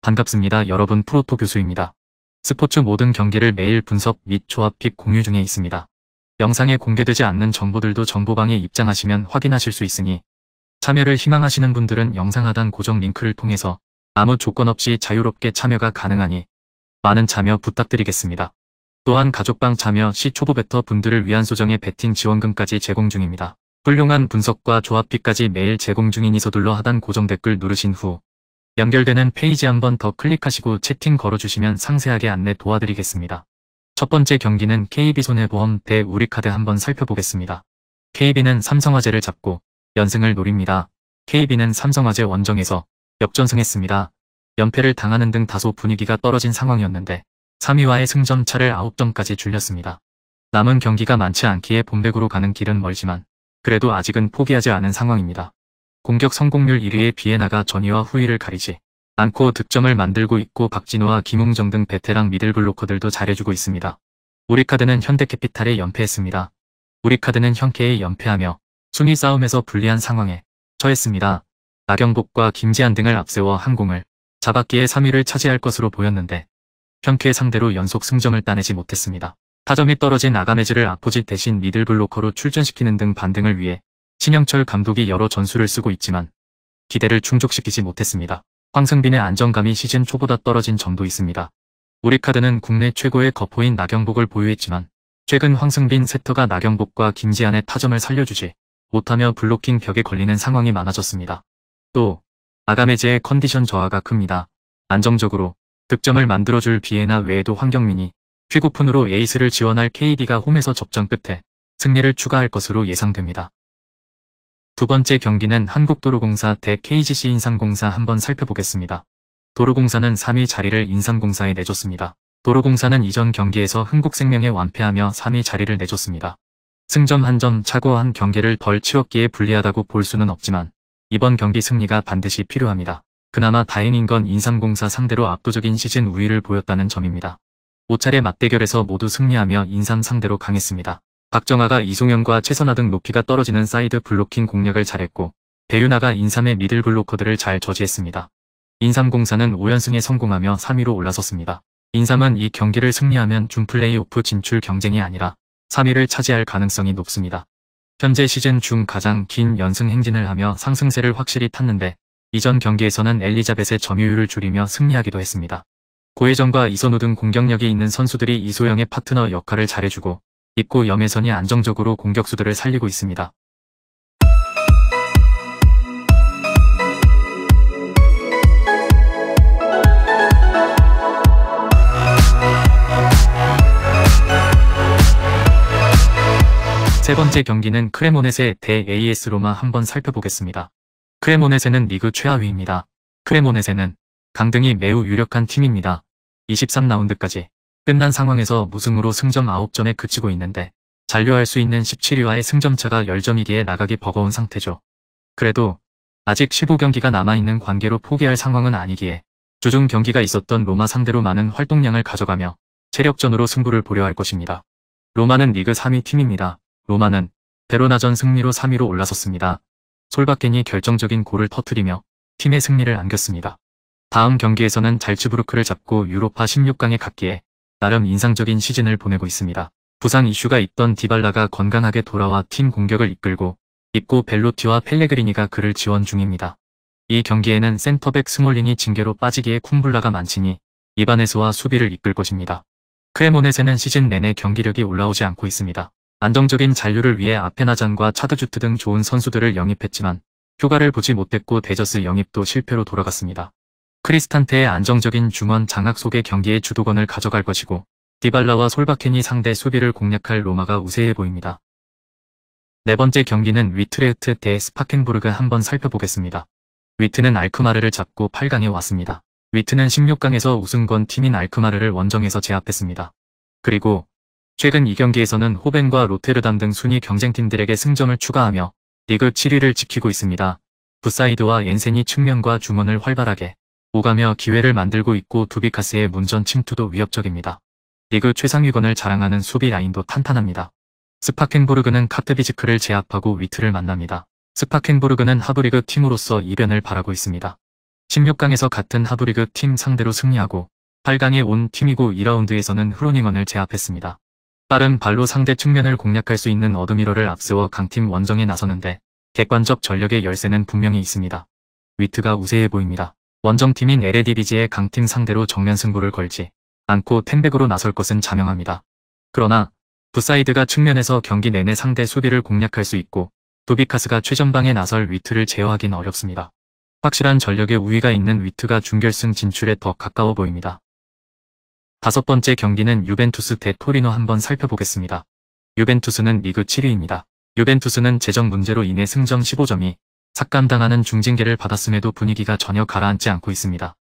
반갑습니다. 여러분, 프로토 교수입니다. 스포츠 모든 경기를 매일 분석 및 조합 픽 공유 중에 있습니다. 영상에 공개되지 않는 정보들도 정보방에 입장하시면 확인하실 수 있으니 참여를 희망하시는 분들은 영상 하단 고정 링크를 통해서 아무 조건 없이 자유롭게 참여가 가능하니 많은 참여 부탁드리겠습니다. 또한 가족방 참여 시 초보 베터 분들을 위한 소정의 베팅 지원금까지 제공 중입니다. 훌륭한 분석과 조합 픽까지 매일 제공 중이니 서둘러 하단 고정 댓글 누르신 후 연결되는 페이지 한번 더 클릭하시고 채팅 걸어주시면 상세하게 안내 도와드리겠습니다. 첫 번째 경기는 KB손해보험 대 우리카드 한번 살펴보겠습니다. KB는 삼성화재를 잡고 연승을 노립니다. KB는 삼성화재 원정에서 역전승했습니다. 연패를 당하는 등 다소 분위기가 떨어진 상황이었는데 3위와의 승점 차를 9점까지 줄였습니다. 남은 경기가 많지 않기에 본백으로 가는 길은 멀지만 그래도 아직은 포기하지 않은 상황입니다. 공격 성공률 1위의 비에나가 전위와 후위를 가리지 않고 득점을 만들고 있고 박진호와 김웅정 등 베테랑 미들블로커들도 잘해주고 있습니다. 우리카드는 현대캐피탈에 연패했습니다. 우리카드는 현캐에 연패하며 순위 싸움에서 불리한 상황에 처했습니다. 나경복과 김지한 등을 앞세워 한공을 잡았기에 3위를 차지할 것으로 보였는데 현캐 상대로 연속 승점을 따내지 못했습니다. 타점이 떨어진 아가메즈를 아포짓 대신 미들블로커로 출전시키는 등 반등을 위해 신영철 감독이 여러 전술을 쓰고 있지만 기대를 충족시키지 못했습니다. 황승빈의 안정감이 시즌 초보다 떨어진 점도 있습니다. 우리카드는 국내 최고의 거포인 나경복을 보유했지만 최근 황승빈 세터가 나경복과 김지한의 타점을 살려주지 못하며 블로킹 벽에 걸리는 상황이 많아졌습니다. 또 아가메즈의 컨디션 저하가 큽니다. 안정적으로 득점을 만들어줄 비에나 외에도 황경민이 퀵오픈으로 에이스를 지원할 KB가 홈에서 접전 끝에 승리를 추가할 것으로 예상됩니다. 두 번째 경기는 한국도로공사 대 KGC 인삼공사 한번 살펴보겠습니다. 도로공사는 3위 자리를 인삼공사에 내줬습니다. 도로공사는 이전 경기에서 흥국생명에 완패하며 3위 자리를 내줬습니다. 승점 한 점 차고 한 경기를 덜 치렀기에 불리하다고 볼 수는 없지만 이번 경기 승리가 반드시 필요합니다. 그나마 다행인 건 인삼공사 상대로 압도적인 시즌 우위를 보였다는 점입니다. 5차례 맞대결에서 모두 승리하며 인삼 상대로 강했습니다. 박정아가 이송현과 최선아 등 높이가 떨어지는 사이드 블로킹 공략을 잘했고 배윤아가 인삼의 미들 블로커들을 잘 저지했습니다. 인삼공사는 5연승에 성공하며 3위로 올라섰습니다. 인삼은 이 경기를 승리하면 준 플레이오프 진출 경쟁이 아니라 3위를 차지할 가능성이 높습니다. 현재 시즌 중 가장 긴 연승 행진을 하며 상승세를 확실히 탔는데 이전 경기에서는 엘리자벳의 점유율을 줄이며 승리하기도 했습니다. 고혜정과 이선우 등 공격력이 있는 선수들이 이소영의 파트너 역할을 잘해주고 있고 염혜선이 안정적으로 공격수들을 살리고 있습니다. 세 번째 경기는 크레모네세 대 AS 로마 한번 살펴보겠습니다. 크레모네세는 리그 최하위입니다. 크레모네세는 강등이 매우 유력한 팀입니다. 23라운드까지 끝난 상황에서 무승으로 승점 9점에 그치고 있는데 잔류할 수 있는 17위와의 승점차가 10점이기에 나가기 버거운 상태죠. 그래도 아직 15경기가 남아있는 관계로 포기할 상황은 아니기에 주중 경기가 있었던 로마 상대로 많은 활동량을 가져가며 체력전으로 승부를 보려 할 것입니다. 로마는 리그 3위 팀입니다. 로마는 베로나전 승리로 3위로 올라섰습니다. 솔바켄이 결정적인 골을 터뜨리며 팀의 승리를 안겼습니다. 다음 경기에서는 잘츠부르크를 잡고 유로파 16강에 갔기에 나름 인상적인 시즌을 보내고 있습니다. 부상 이슈가 있던 디발라가 건강하게 돌아와 팀 공격을 이끌고 있고 벨로티와 펠레그리니가 그를 지원 중입니다. 이 경기에는 센터백 스몰링이 징계로 빠지기에 쿰블라가 많지니 이바네스와 수비를 이끌 것입니다. 크레모네세는 시즌 내내 경기력이 올라오지 않고 있습니다. 안정적인 잔류를 위해 아페나잔과 차드주트 등 좋은 선수들을 영입했지만 효과를 보지 못했고 데저스 영입도 실패로 돌아갔습니다. 크리스탄테의 안정적인 중원 장악 속의 경기의 주도권을 가져갈 것이고 디발라와 솔바켄이 상대 수비를 공략할 로마가 우세해 보입니다. 네 번째 경기는 위트레흐트 대 스파켄부르그 한번 살펴보겠습니다. 위트는 알크마르를 잡고 8강에 왔습니다. 위트는 16강에서 우승권 팀인 알크마르를 원정에서 제압했습니다. 그리고 최근 이 경기에서는 호벤과 로테르담 등 순위 경쟁팀들에게 승점을 추가하며 리그 7위를 지키고 있습니다. 부사이드와 옌센이 측면과 중원을 활발하게 오가며 기회를 만들고 있고 두비카스의 문전 침투도 위협적입니다. 리그 최상위권을 자랑하는 수비 라인도 탄탄합니다. 스파켄부르그는 카트비즈크를 제압하고 위트를 만납니다. 스파켄부르그는 하브리그 팀으로서 이변을 바라고 있습니다. 16강에서 같은 하브리그 팀 상대로 승리하고 8강에 온 팀이고 2라운드에서는 후로닝언을 제압했습니다. 빠른 발로 상대 측면을 공략할 수 있는 어드미럴을 앞세워 강팀 원정에 나서는데 객관적 전력의 열세는 분명히 있습니다. 위트가 우세해 보입니다. 원정팀인 LADBG의 강팀 상대로 정면 승부를 걸지 않고 텐백으로 나설 것은 자명합니다. 그러나 붓사이드가 측면에서 경기 내내 상대 수비를 공략할 수 있고 도비카스가 최전방에 나설 위트를 제어하긴 어렵습니다. 확실한 전력의 우위가 있는 위트가 준결승 진출에 더 가까워 보입니다. 다섯 번째 경기는 유벤투스 대 토리노 한번 살펴보겠습니다. 유벤투스는 리그 7위입니다. 유벤투스는 재정 문제로 인해 승점 15점이 삭감당하는 중징계를 받았음에도 분위기가 전혀 가라앉지 않고 있습니다.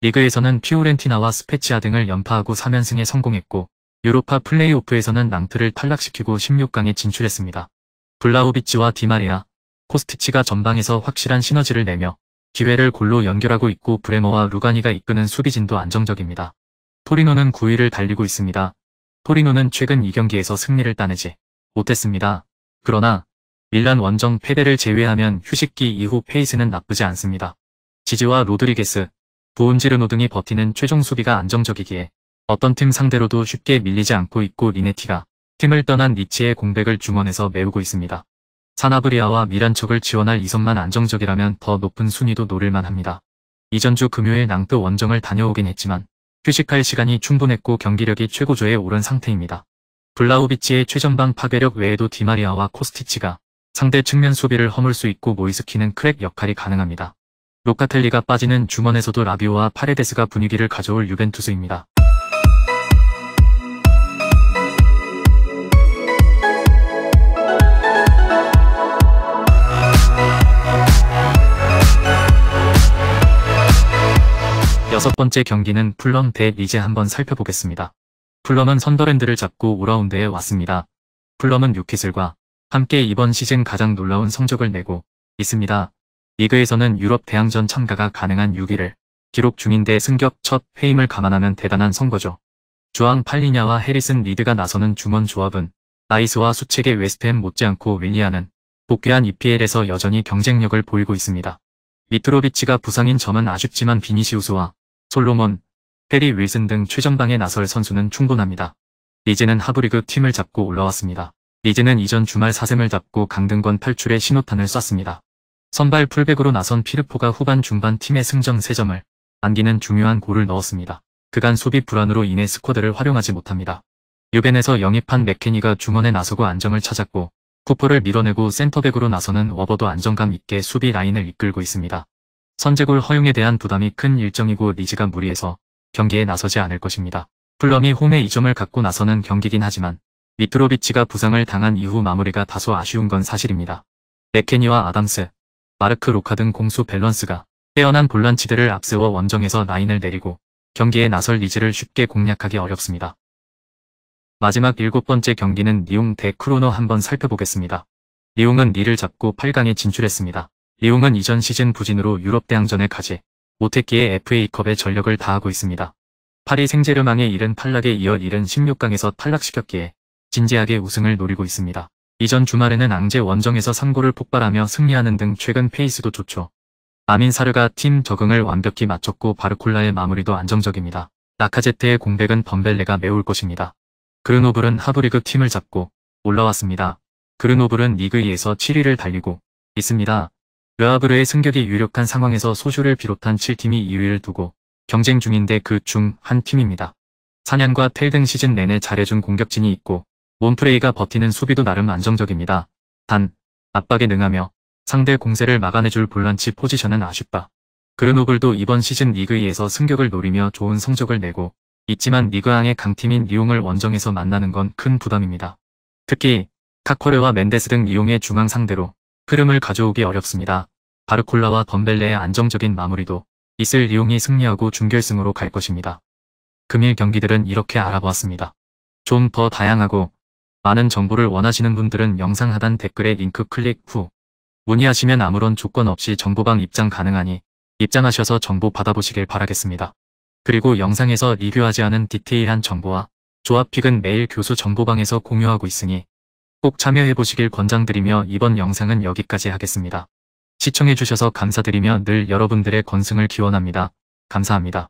리그에서는 피오렌티나와 스페치아 등을 연파하고 3연승에 성공했고 유로파 플레이오프에서는 낭트를 탈락시키고 16강에 진출했습니다. 블라호비치와 디마리아, 코스티치가 전방에서 확실한 시너지를 내며 기회를 골로 연결하고 있고 브레머와 루가니가 이끄는 수비진도 안정적입니다. 토리노는 9위를 달리고 있습니다. 토리노는 최근 2경기에서 승리를 따내지 못했습니다. 그러나 밀란 원정 패배를 제외하면 휴식기 이후 페이스는 나쁘지 않습니다. 지지와 로드리게스, 부온지르노 등이 버티는 최종 수비가 안정적이기에 어떤 팀 상대로도 쉽게 밀리지 않고 있고 리네티가 팀을 떠난 니치의 공백을 중원에서 메우고 있습니다. 사나브리아와 미란 척을 지원할 이선만 안정적이라면 더 높은 순위도 노릴만 합니다. 이전 주 금요일 낭트 원정을 다녀오긴 했지만 휴식할 시간이 충분했고 경기력이 최고조에 오른 상태입니다. 블라우비치의 최전방 파괴력 외에도 디마리아와 코스티치가 상대 측면 수비를 허물 수 있고 모이스키는 크랙 역할이 가능합니다. 로카텔리가 빠지는 중원에서도 라비오와 파레데스가 분위기를 가져올 유벤투스입니다. 여섯 번째 경기는 풀럼 대 리제 한번 살펴보겠습니다. 풀럼은 선더랜드를 잡고 5라운드에 왔습니다. 풀럼은 뉴캐슬과 함께 이번 시즌 가장 놀라운 성적을 내고 있습니다. 리그에서는 유럽 대항전 참가가 가능한 6위를 기록 중인데 승격 첫 회임을 감안하면 대단한 선거죠. 주앙 팔리냐와 해리슨 리드가 나서는 중원 조합은 나이스와 수책의 웨스트햄 못지않고 윌리안은 복귀한 EPL에서 여전히 경쟁력을 보이고 있습니다. 미트로비치가 부상인 점은 아쉽지만 비니시우스와 솔로몬, 페리 윌슨 등 최전방에 나설 선수는 충분합니다. 리즈는 하브리그 팀을 잡고 올라왔습니다. 리즈는 이전 주말 4셈을 잡고 강등권 탈출에 신호탄을 쐈습니다. 선발 풀백으로 나선 피르포가 후반 중반 팀의 승점 3점을 안기는 중요한 골을 넣었습니다. 그간 수비 불안으로 인해 스쿼드를 활용하지 못합니다. 유벤에서 영입한 맥케니가 중원에 나서고 안정을 찾았고 쿠퍼를 밀어내고 센터백으로 나서는 워버도 안정감 있게 수비 라인을 이끌고 있습니다. 선제골 허용에 대한 부담이 큰 일정이고 리즈가 무리해서 경기에 나서지 않을 것입니다. 풀럼이 홈에 2점을 갖고 나서는 경기긴 하지만 미트로비치가 부상을 당한 이후 마무리가 다소 아쉬운 건 사실입니다. 맥케니와 아담스, 마르크 로카 등 공수 밸런스가 빼어난 볼란치들을 앞세워 원정에서 라인을 내리고 경기에 나설 리즈를 쉽게 공략하기 어렵습니다. 마지막 7번째 경기는 리옹 대 크로노 한번 살펴보겠습니다. 리옹은 리를 잡고 8강에 진출했습니다. 리옹은 이전 시즌 부진으로 유럽 대항전에 가지 못했기에 FA컵에 전력을 다하고 있습니다. 파리 생제르맹에 이른 탈락에 이어 이른 16강에서 탈락시켰기에 진지하게 우승을 노리고 있습니다. 이전 주말에는 앙제 원정에서 3골을 폭발하며 승리하는 등 최근 페이스도 좋죠. 아민 사르가 팀 적응을 완벽히 마쳤고 바르콜라의 마무리도 안정적입니다. 라카제트의 공백은 덤벨레가 메울 것입니다. 그르노블은 하브리그 팀을 잡고 올라왔습니다. 그르노블은 리그 2에서 7위를 달리고 있습니다. 르하브르의 승격이 유력한 상황에서 소슈를 비롯한 7팀이 2위를 두고 경쟁 중인데 그 중 한 팀입니다. 사냥과 텔 등 시즌 내내 잘해준 공격진이 있고 몬프레이가 버티는 수비도 나름 안정적입니다. 단, 압박에 능하며 상대 공세를 막아내줄 볼란치 포지션은 아쉽다. 그르노블도 이번 시즌 리그 2에서 승격을 노리며 좋은 성적을 내고 있지만 리그앙의 강팀인 리옹을 원정에서 만나는 건 큰 부담입니다. 특히 카코레와 멘데스 등 리옹의 중앙 상대로 흐름을 가져오기 어렵습니다. 바르콜라와 덤벨레의 안정적인 마무리도 있을 리옹이 승리하고 준결승으로 갈 것입니다. 금일 경기들은 이렇게 알아보았습니다. 좀 더 다양하고 많은 정보를 원하시는 분들은 영상 하단 댓글에 링크 클릭 후 문의하시면 아무런 조건 없이 정보방 입장 가능하니 입장하셔서 정보 받아보시길 바라겠습니다. 그리고 영상에서 리뷰하지 않은 디테일한 정보와 조합픽은 매일 교수 정보방에서 공유하고 있으니 꼭 참여해보시길 권장드리며 이번 영상은 여기까지 하겠습니다. 시청해주셔서 감사드리며 늘 여러분들의 건승을 기원합니다. 감사합니다.